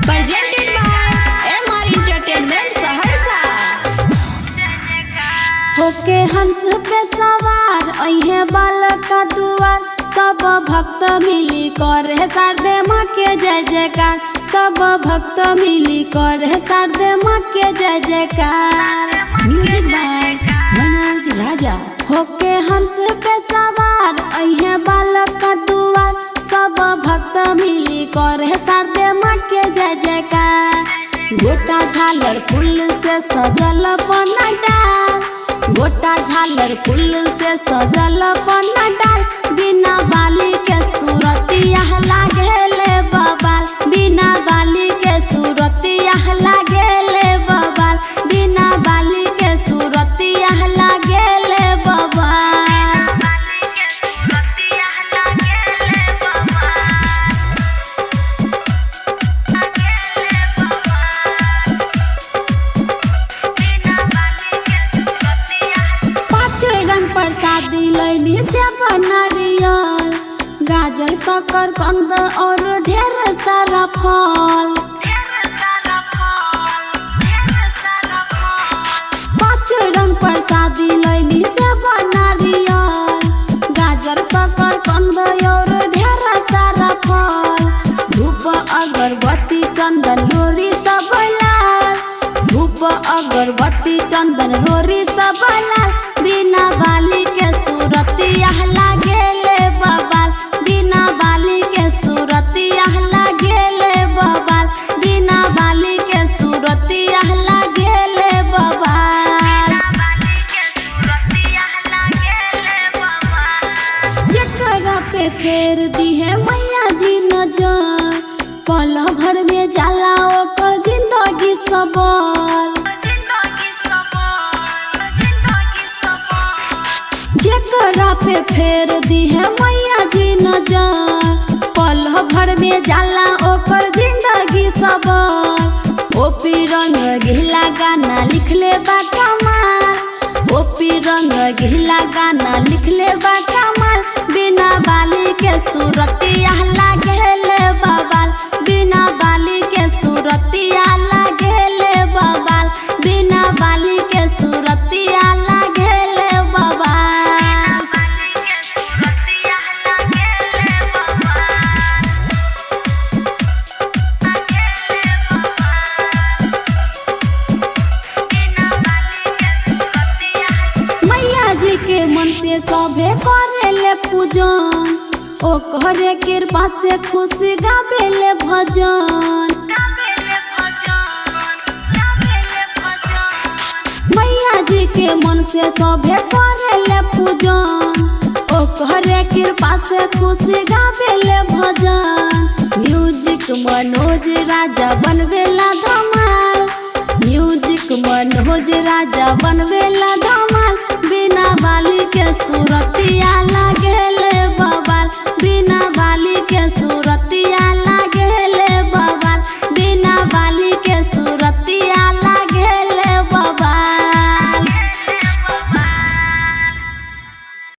Presented by MR Entertainment Saharsa. होके हंस पे सवार अहे बालक का दुआर, सब भक्त मिली करे शारदे माँ के जय जयकार। सब भक्त मिली करे शारदे माँ के जय जयकार। म्यूजिक बाय मनोज राजा। होके हंस पे सवार अहे बालक का दुआर, सब भक्त मिली करे शारदे माँ के जय जयकार। गोटा झालर फूल से सजल पंडाल, गोटा झालर फूल से सजल पंडाल। बिना बाली के सूरतिया लागेले बबाल, बिना बाली के सूरतिया लागेले बबाल, बिना बाली के सूरतिया लागेले बबाल। प्रसादी लैनी से नारियल, गाजर शक्कर कंद और ढेर सारा फल। 5 रंग प्रसादी लैनी से नारियल, गाजर शक्कर कंद और ढेर सारा फल। धूप अगरबत्ती चंदन लोरी सब लाल, धूप अगरबत्ती चंदन लोरी सब लाल। बिना बाली के सूरतिया लागेले बबाल, बिना बाली के सूरतिया लागेले बबाल, बिना बाली के सूरतिया लागेले बबाल। जेकरा पे फेर दी है मैया जी नजर, पल भर में जाला ओकर जिंदगी सबर। जेकरा पे फेर दी है मैया जी नजर, पल भर में जाला ओकर जिंदगी सबर। ओपी रंग घिला गाना लिखले बा कमाल, ओपी रंग घिला गाना लिखले बा कमाल। बिना बाली के सूरतिया लागेले बबाल, बिना बाली के सूरतिया लागेले बबाल, बिना बाली के सूरतिया लागेले बबाल। के मन से सभे करेले पूजन, ओ करे कृपा से खुशी गावेले भजन। मैया जी के मन से सभे करेले पूजन, ओ करे कृपा से खुशी गावेले भजन। म्यूजिक मनोज राजा बनवेला धमाल, म्यूजिक मनोज राजा बनवेला धमाल। बिना बाली के सूरतिया लागेले बबाल, बिना बाली के